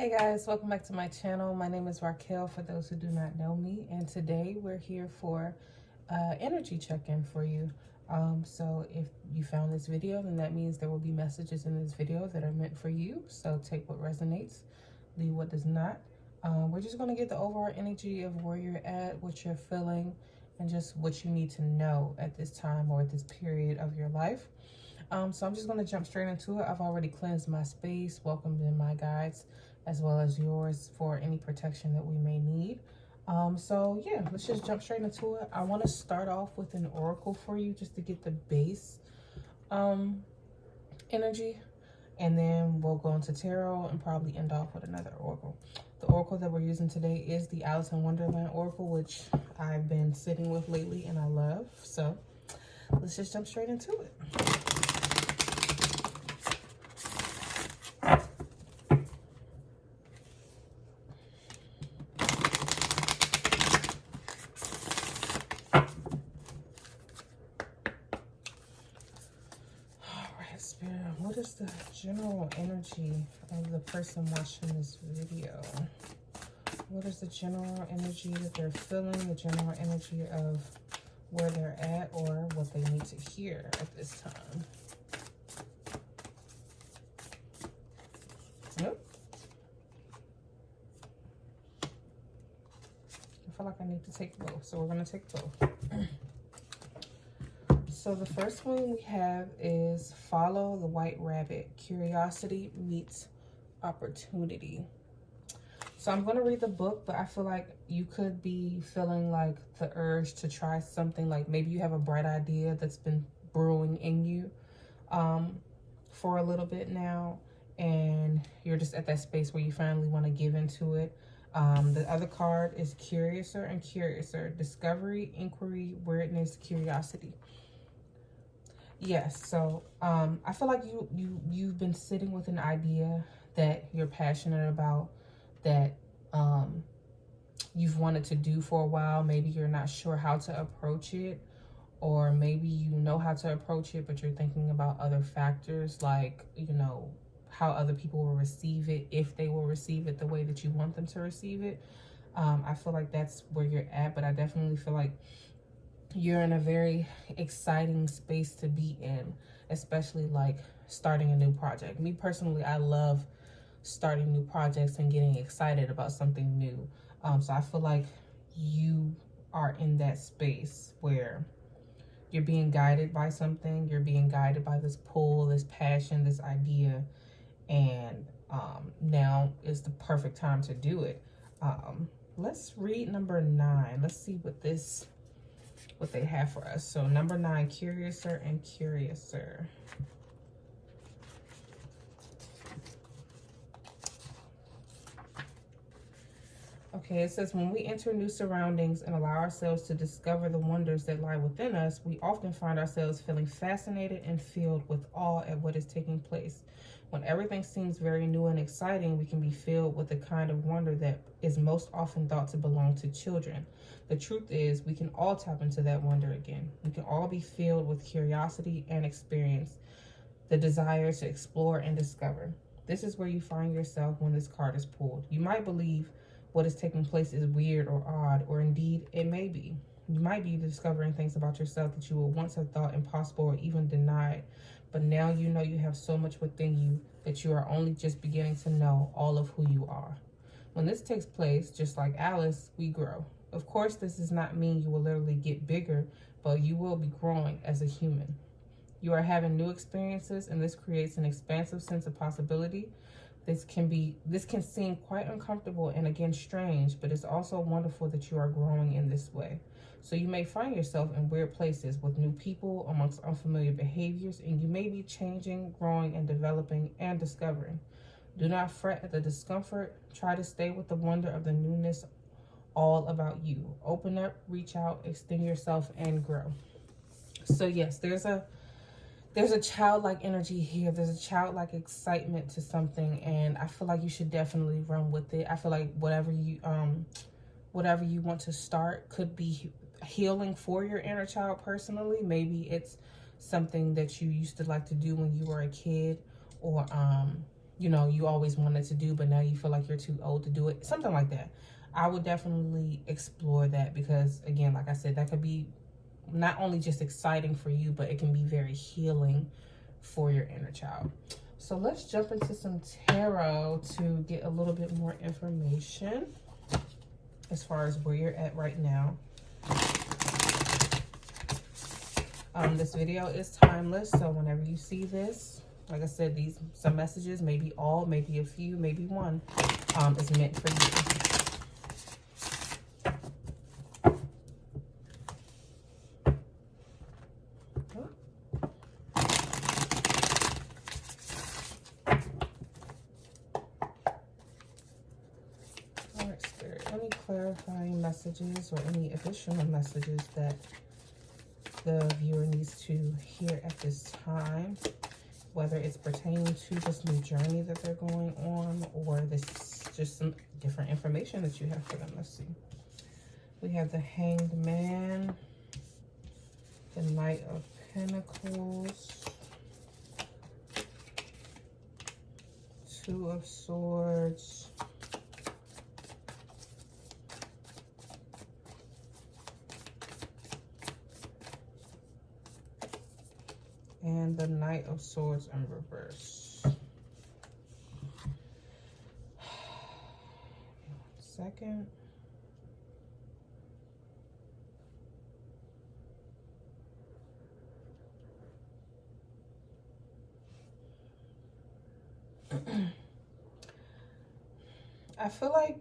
Hey guys, welcome back to my channel. My name is Raquel for those who do not know me, and today we're here for energy check-in for you. So if you found this video, then that means there will be messages in this video that are meant for you. So take what resonates, leave what does not. We're just going to get the overall energy of where you're at, what you're feeling, and just what you need to know at this time or at this period of your life. So I'm just going to jump straight into it. I've already cleansed my space, welcomed in my guides, as well as yours for any protection that we may need. So yeah, let's just jump straight into it. I want to start off with an oracle for you just to get the base energy, and then we'll go into tarot and probably end off with another oracle. The oracle that we're using today is the Alice in Wonderland oracle, which I've been sitting with lately and I love. So let's just jump straight into it. Spirit, what is the general energy of the person watching this video? What is the general energy that they're feeling, the general energy of where they're at or what they need to hear at this time? Nope. I feel like I need to take both, so we're going to take both. So the first one we have is Follow the White Rabbit. Curiosity meets opportunity. So I'm going to read the book, but I feel like you could be feeling like the urge to try something. Like maybe you have a bright idea that's been brewing in you for a little bit now, and you're just at that space where you finally want to give into it. The other card is Curiouser and Curiouser. Discovery, inquiry, weirdness, curiosity. Yes, so I feel like you've been sitting with an idea that you're passionate about, that you've wanted to do for a while. Maybe you're not sure how to approach it, or maybe you know how to approach it, but you're thinking about other factors like, you know, how other people will receive it, if they will receive it the way that you want them to receive it. I feel like that's where you're at, but I definitely feel like you're in a very exciting space to be in, especially like starting a new project. Me personally, I love starting new projects and getting excited about something new. So I feel like you are in that space where you're being guided by something. You're being guided by this pull, this passion, this idea. And now is the perfect time to do it. Let's read number 9. Let's see what they have for us. So number 9, Curiouser and Curiouser. Okay, it says, when we enter new surroundings and allow ourselves to discover the wonders that lie within us, we often find ourselves feeling fascinated and filled with awe at what is taking place. When everything seems very new and exciting, we can be filled with the kind of wonder that is most often thought to belong to children. The truth is, we can all tap into that wonder again. We can all be filled with curiosity and experience, the desire to explore and discover. This is where you find yourself when this card is pulled. You might believe what is taking place is weird or odd, or indeed it may be. You might be discovering things about yourself that you would once have thought impossible or even denied. But now you know you have so much within you that you are only just beginning to know all of who you are. When this takes place, just like Alice, we grow. Of course, this does not mean you will literally get bigger, but you will be growing as a human. You are having new experiences, and this creates an expansive sense of possibility. This can seem quite uncomfortable and again strange, but it's also wonderful that you are growing in this way. So you may find yourself in weird places with new people, amongst unfamiliar behaviors, and you may be changing, growing, and developing and discovering. Do not fret at the discomfort. Try to stay with the wonder of the newness, all about you. Open up, reach out, extend yourself, and grow. So yes, there's a childlike energy here. There's a childlike excitement to something, and I feel like you should definitely run with it. I feel like whatever you want to start could be healing for your inner child personally. Maybe it's something that you used to like to do when you were a kid, or you know, you always wanted to do, but now you feel like you're too old to do it. Something like that. I would definitely explore that because, again, like I said, that could be not only just exciting for you, but it can be very healing for your inner child. So let's jump into some tarot to get a little bit more information as far as where you're at right now. This video is timeless, so whenever you see this, like I said, some messages, maybe all, maybe a few, maybe one, is meant for you. Any clarifying messages or any additional messages that the viewer needs to hear at this time, whether it's pertaining to this new journey that they're going on, or this just some different information that you have for them. Let's see. We have the Hanged Man, the Knight of Pentacles, Two of Swords, and the Knight of Swords in reverse. 1 second. I feel like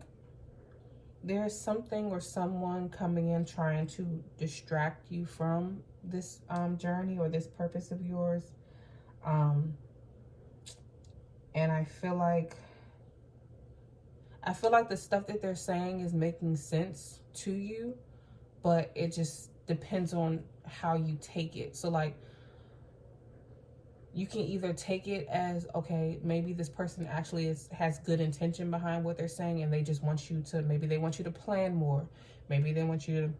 there's something or someone coming in trying to distract you from this journey or this purpose of yours. And I feel like the stuff that they're saying is making sense to you, but it just depends on how you take it. So like, you can either take it as, okay, maybe this person actually has good intention behind what they're saying, and they just want you to, maybe they want you to plan more. Maybe they want you to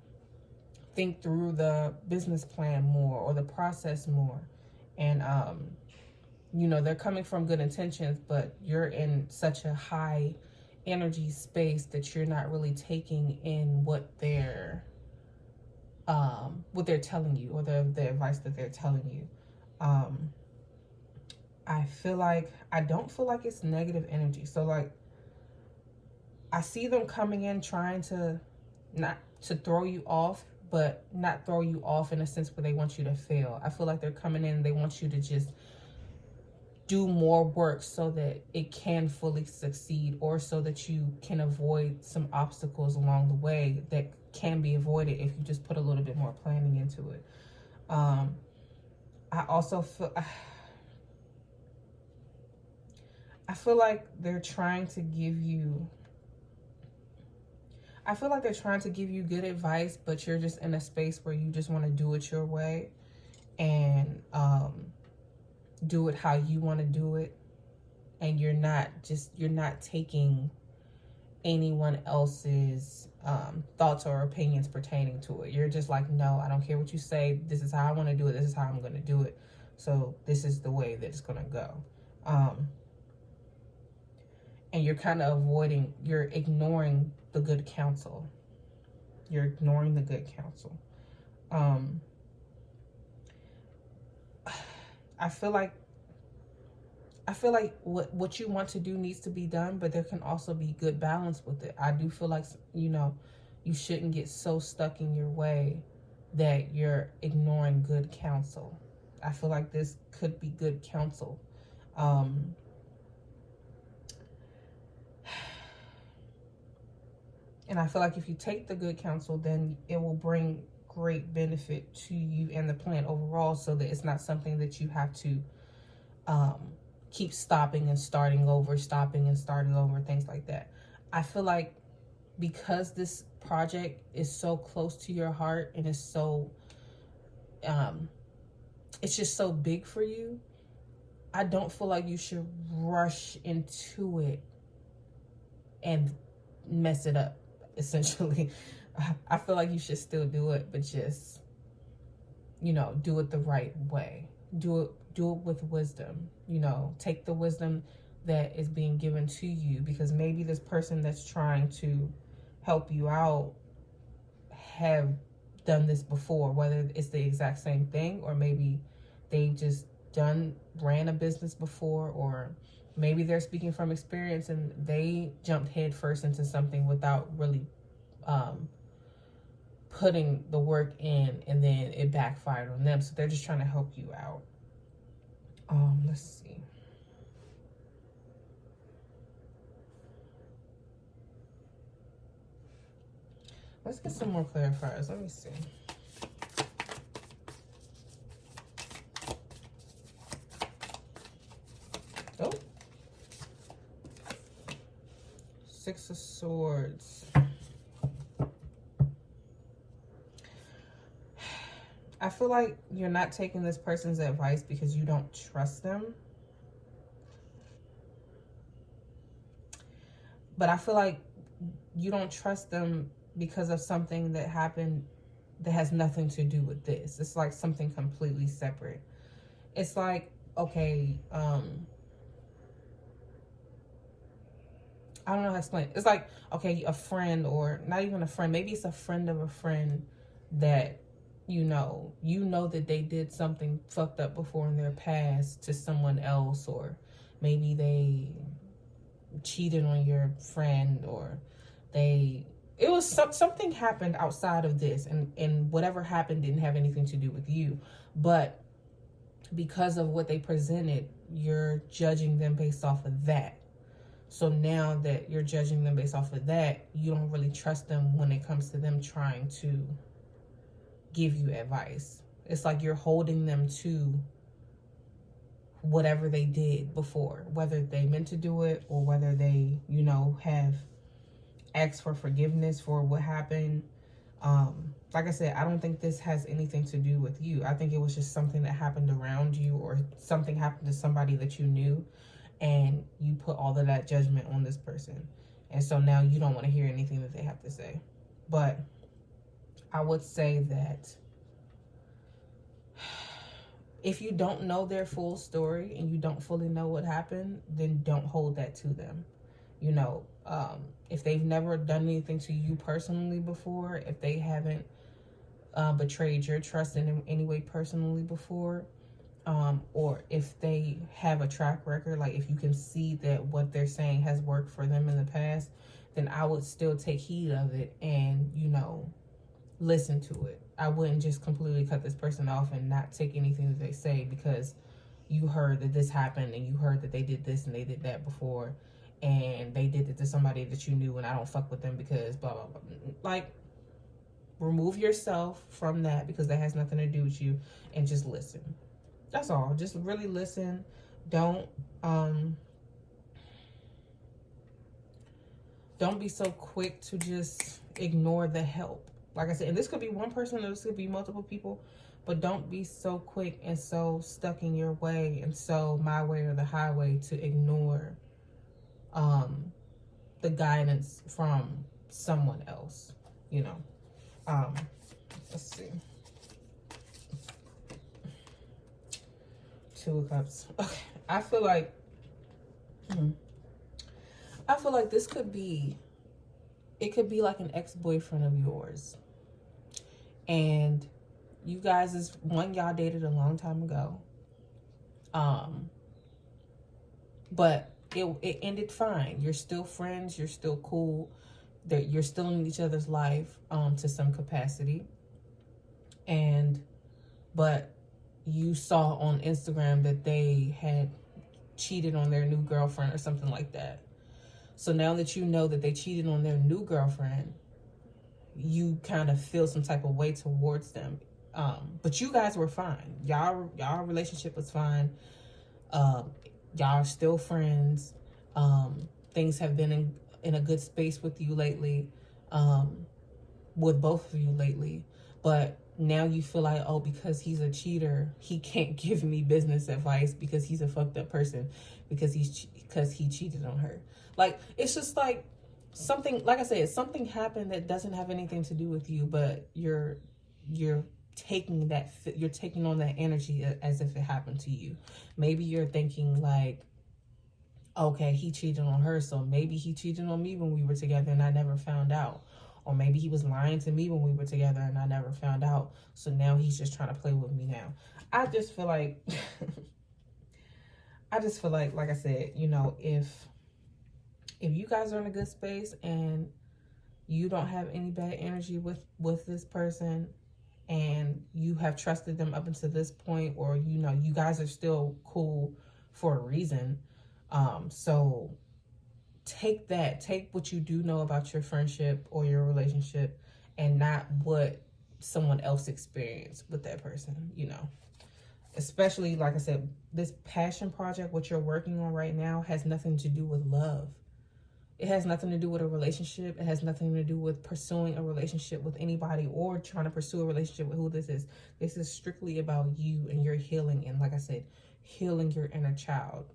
think through the business plan more or the process more. And, you know, they're coming from good intentions, but you're in such a high energy space that you're not really taking in what they're telling you, or the advice that they're telling you. I don't feel like it's negative energy. So like, I see them coming in trying to not to throw you off, but not throw you off in a sense where they want you to fail. I feel like they're coming in, they want you to just do more work so that it can fully succeed, or so that you can avoid some obstacles along the way that can be avoided if you just put a little bit more planning into it. I also feel... I feel like they're trying to give you... I feel like they're trying to give you good advice, but you're just in a space where you just want to do it your way and do it how you want to do it. And you're not taking anyone else's thoughts or opinions pertaining to it. You're just like, no, I don't care what you say. This is how I want to do it. This is how I'm going to do it. So this is the way that it's going to go. And you're kind of you're ignoring the good counsel. You're ignoring the good counsel. I feel like what you want to do needs to be done, but there can also be good balance with it. I do feel like, you know, you shouldn't get so stuck in your way that you're ignoring good counsel. I feel like this could be good counsel. And I feel like if you take the good counsel, then it will bring great benefit to you and the plan overall, so that it's not something that you have to keep stopping and starting over, things like that. I feel like because this project is so close to your heart and is so, it's just so big for you, I don't feel like you should rush into it and mess it up, essentially. I feel like you should still do it, but just, you know, do it the right way. Do it with wisdom. You know, take the wisdom that is being given to you, because maybe this person that's trying to help you out have done this before, whether it's the exact same thing, or maybe they've just ran a business before, or maybe they're speaking from experience and they jumped headfirst into something without really putting the work in, and then it backfired on them. So they're just trying to help you out. Let's see. Let's get some more clarifiers. Let me see. Oh. Six of Swords. I feel like you're not taking this person's advice because you don't trust them. But I feel like you don't trust them because of something that happened that has nothing to do with this. It's like something completely separate. It's like, okay, I don't know how to explain it. It's like, okay, a friend, or not even a friend, maybe it's a friend of a friend that you know that they did something fucked up before in their past to someone else, or maybe they cheated on your friend, or something happened outside of this, and whatever happened didn't have anything to do with you, but because of what they presented, you're judging them based off of that. So now that you're judging them based off of that, you don't really trust them when it comes to them trying to give you advice. It's like you're holding them to whatever they did before, whether they meant to do it or whether they, have asked for forgiveness for what happened. Like I said, I don't think this has anything to do with you. I think it was just something that happened around you, or something happened to somebody that you knew, and you put all of that judgment on this person. And so now you don't want to hear anything that they have to say. But I would say that if you don't know their full story and you don't fully know what happened, then don't hold that to them. If they've never done anything to you personally before, if they haven't betrayed your trust in any way personally before, or if they have a track record, like if you can see that what they're saying has worked for them in the past, then I would still take heed of it and, listen to it. I wouldn't just completely cut this person off and not take anything that they say because you heard that this happened and you heard that they did this and they did that before and they did it to somebody that you knew, and I don't fuck with them because blah, blah, blah. Like, remove yourself from that because that has nothing to do with you, and just listen. That's all. Just really listen. Don't be so quick to just ignore the help. Like I said, and this could be one person, or this could be multiple people, but don't be so quick and so stuck in your way and so my way or the highway to ignore the guidance from someone else, Let's see. Two of Cups. Okay. I feel like this could be, it could be like an ex-boyfriend of yours. And you guys y'all dated a long time ago. But it ended fine. You're still friends, you're still cool, that you're still in each other's life to some capacity. But you saw on Instagram that they had cheated on their new girlfriend or something like that. So now that you know that they cheated on their new girlfriend, you kind of feel some type of way towards them. But you guys were fine. Y'all relationship was fine. Y'all are still friends. Things have been in a good space with you lately, with both of you lately. But now you feel like, oh, because he's a cheater, he can't give me business advice because he's a fucked up person, because he cheated on her. Like, it's just like something, like I said, something happened that doesn't have anything to do with you, but you're taking on that energy as if it happened to you. Maybe you're thinking like, okay, he cheated on her, so maybe he cheated on me when we were together and I never found out. Or maybe he was lying to me when we were together and I never found out. So now he's just trying to play with me now. I just feel like, like I said, you know, if you guys are in a good space and you don't have any bad energy with this person, and you have trusted them up until this point, or you know you guys are still cool for a reason, so take what you do know about your friendship or your relationship, and not what someone else experienced with that person, you know. Especially, like I said, this passion project, what you're working on right now, has nothing to do with love. It has nothing to do with a relationship. It has nothing to do with pursuing a relationship with anybody or trying to pursue a relationship with who this is. This is strictly about you and your healing. And like I said, healing your inner child.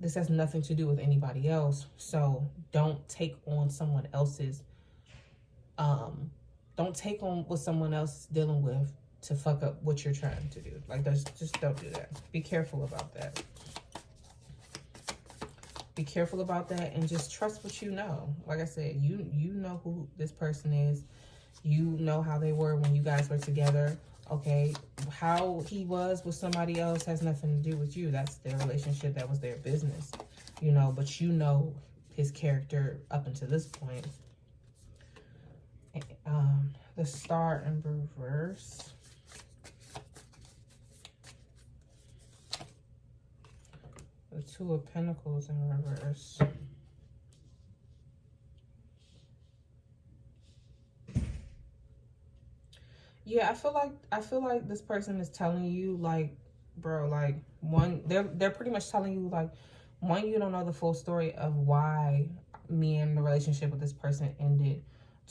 This has nothing to do with anybody else. So don't take on someone else's, don't take on what someone else is dealing with to fuck up what you're trying to do. Like, just don't do that. Be careful about that. Be careful about that, and just trust what you know. Like I said, you know who this person is. You know how they were when you guys were together. Okay, how he was with somebody else has nothing to do with you. That's their relationship. That was their business, you know. But you know his character up until this point. The Star in reverse. The Two of Pentacles in reverse. Yeah, I feel like this person is telling you, like, bro, like, one, they're pretty much telling you, like, one, you don't know the full story of why me and the relationship with this person ended.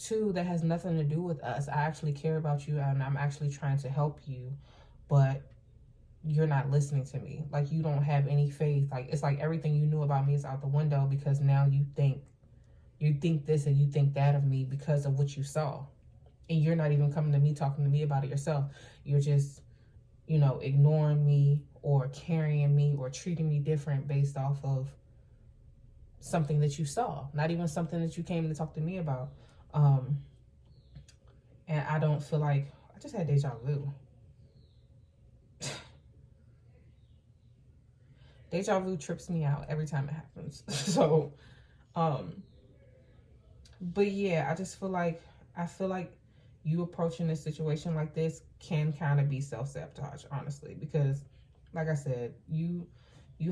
Two, that has nothing to do with us. I actually care about you and I'm actually trying to help you, but you're not listening to me. Like, you don't have any faith. Like, it's like everything you knew about me is out the window, because now you think this and you think that of me because of what you saw. And you're not even coming to me, talking to me about it yourself. You're just, you know, ignoring me or carrying me or treating me different based off of something that you saw. Not even something that you came to talk to me about. And I don't feel like, I just had deja vu. Deja vu trips me out every time it happens. So, but yeah, I just feel like, you approaching a situation like this can kind of be self-sabotage, honestly, because like I said, you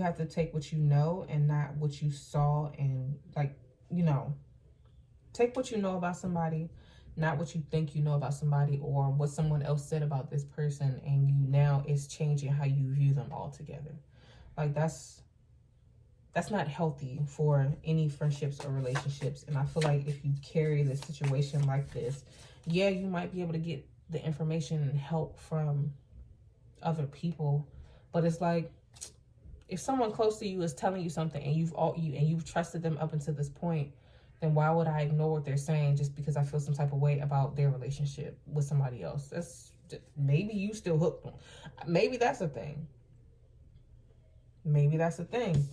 have to take what you know and not what you saw, and, like, you know, take what you know about somebody, not what you think you know about somebody or what someone else said about this person, and you now is changing how you view them altogether. Like, that's not healthy for any friendships or relationships. And I feel like if you carry the situation like this, yeah, you might be able to get the information and help from other people, but it's like, if someone close to you is telling you something and you've trusted them up until this point, then why would I ignore what they're saying just because I feel some type of way about their relationship with somebody else? That's maybe you still hooked on. Maybe that's a thing. Maybe that's a thing.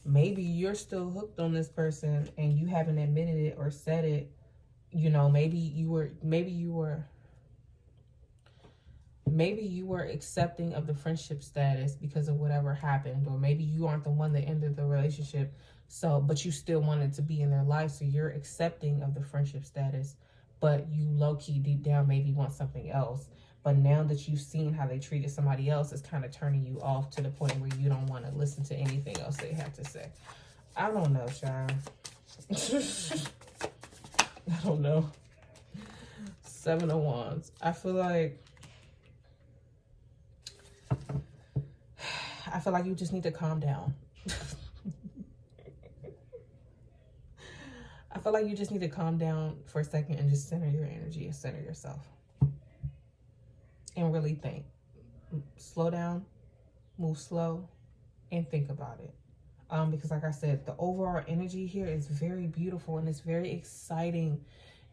Maybe you're still hooked on this person and you haven't admitted it or said it. You know, maybe you were accepting of the friendship status because of whatever happened, or maybe you aren't the one that ended the relationship, so, but you still wanted to be in their life, so you're accepting of the friendship status, but you low-key deep down maybe want something else. But now that you've seen how they treated somebody else, it's kind of turning you off to the point where you don't want to listen to anything else they have to say. I don't know, child. I don't know. Seven of Wands. I feel like you just need to calm down. I feel like you just need to calm down for a second and just center your energy and center yourself. And really think. Slow down, move slow, and think about it. Because like I said, the overall energy here is very beautiful and it's very exciting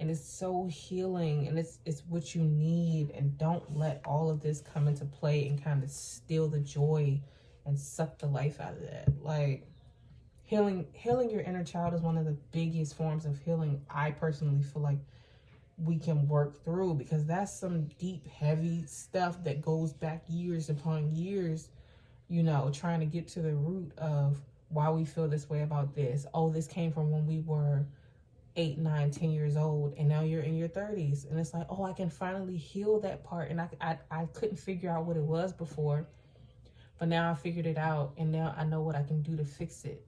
and it's so healing, and it's what you need. And don't let all of this come into play and kind of steal the joy and suck the life out of that. Like, Healing your inner child is one of the biggest forms of healing I personally feel like we can work through, because that's some deep, heavy stuff that goes back years upon years, you know, trying to get to the root of why we feel this way about this. Oh, this came from when we were 8, 9, 10 years old, and now you're in your 30s, and it's like, oh, I can finally heal that part. And I couldn't figure out what it was before, but now I figured it out, and now I know what I can do to fix it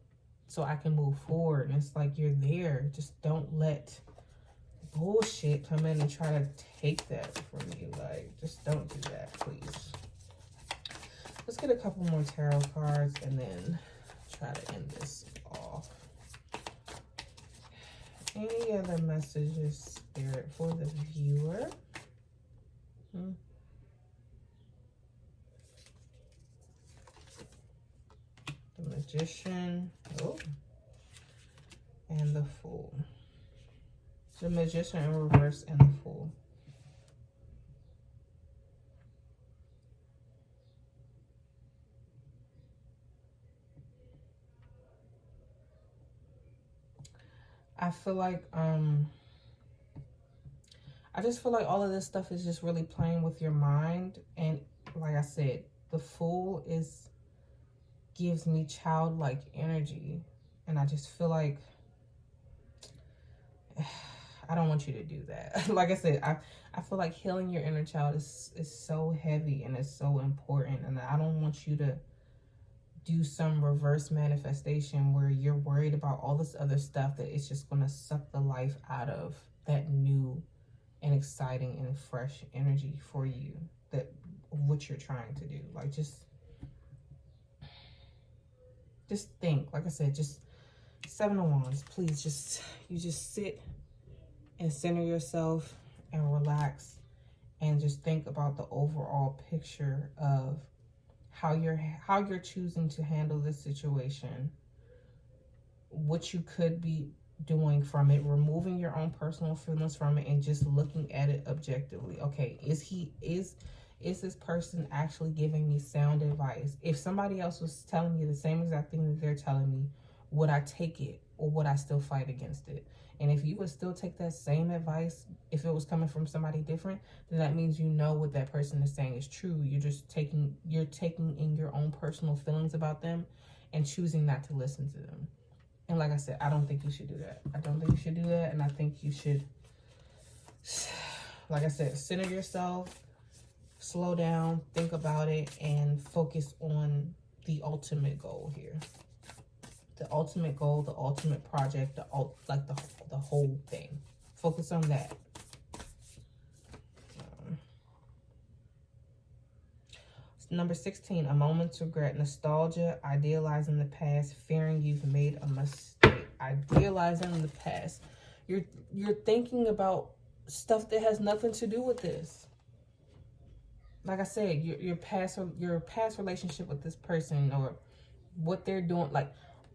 so I can move forward. And it's like, you're there. Just don't let bullshit come in and try to take that from you. Like, just don't do that, please. Let's get a couple more tarot cards and then try to end this off. Any other messages, Spirit, for the viewer? The Magician. Oh. And the Fool. The Magician in reverse and the Fool. I feel like, I just feel like all of this stuff is just really playing with your mind. And like I said, the Fool gives me childlike energy. And I just feel like, I don't want you to do that. Like I said, I feel like healing your inner child is so heavy and it's so important. And I don't want you to do some reverse manifestation where you're worried about all this other stuff that it's just going to suck the life out of that new and exciting and fresh energy for you, that what you're trying to do. Like, just think. Like I said, just 7 of Wands, please. You just sit and center yourself and relax and just think about the overall picture of how you're choosing to handle this situation, what you could be doing from it, removing your own personal feelings from it, and just looking at it objectively. Okay, is this person actually giving me sound advice? If somebody else was telling me the same exact thing that they're telling me, would I take it or would I still fight against it? And if you would still take that same advice, if it was coming from somebody different, then that means you know what that person is saying is true. You're taking in your own personal feelings about them and choosing not to listen to them. And like I said, I don't think you should do that. I don't think you should do that. And I think you should, like I said, center yourself, slow down, think about it, and focus on the ultimate goal here. The ultimate goal, the ultimate project, the whole thing. Focus on that. Number 16, a moment's regret, nostalgia, idealizing the past, fearing you've made a mistake. Idealizing the past. You're thinking about stuff that has nothing to do with this. Like I said, your past relationship with this person, or what they're doing, like,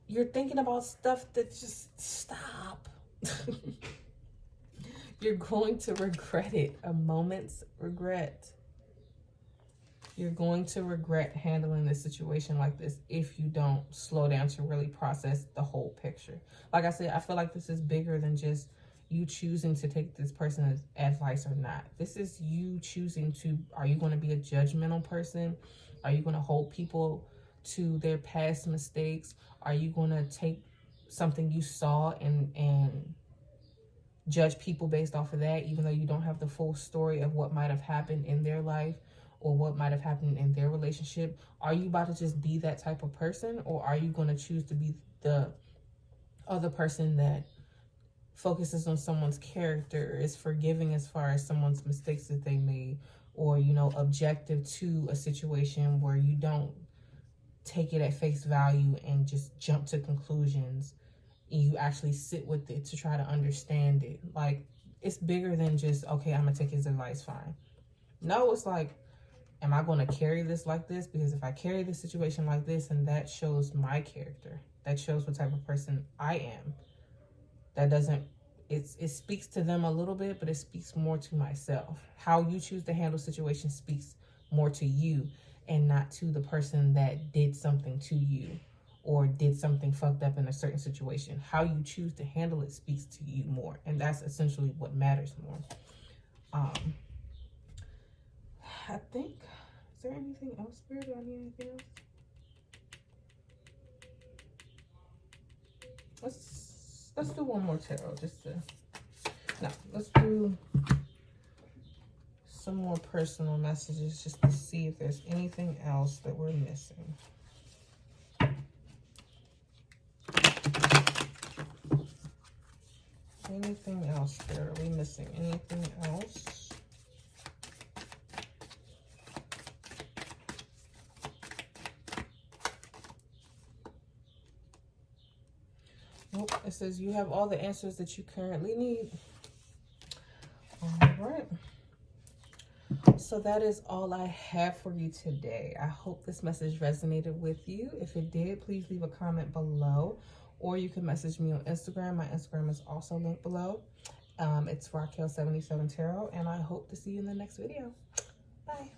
you're thinking about stuff that just stop. You're going to regret it. A moment's regret. You're going to regret handling this situation like this if you don't slow down to really process the whole picture. Like I said, I feel like this is bigger than just you choosing to take this person's advice or not. This is you choosing to, are you going to be a judgmental person? Are you going to hold people to their past mistakes? Are you going to take something you saw and judge people based off of that, even though you don't have the full story of what might have happened in their life or what might have happened in their relationship? Are you about to just be that type of person, or are you going to choose to be the other person that focuses on someone's character, is forgiving as far as someone's mistakes that they made, or, you know, objective to a situation where you don't take it at face value and just jump to conclusions, and you actually sit with it to try to understand it? Like, it's bigger than just, okay, I'm gonna take his advice, fine. No, it's like, am I going to carry this like this? Because if I carry this situation like this, and that shows my character, that shows what type of person I am. That doesn't, it speaks to them a little bit, but it speaks more to myself. How you choose to handle situations speaks more to you and not to the person that did something to you or did something fucked up in a certain situation. How you choose to handle it speaks to you more, and that's essentially what matters more. I think, is there anything else, Spirit? Do I need anything else? Let's do one more tarot, just to, no, let's do some more personal messages just to see if there's anything else that we're missing. Anything else there? Are we missing anything else? Nope. It says you have all the answers that you currently need. All right. So that is all I have for you today. I hope this message resonated with you. If it did, please leave a comment below, or you can message me on Instagram. My Instagram is also linked below. It's Raquel77 Tarot, and I hope to see you in the next video. Bye.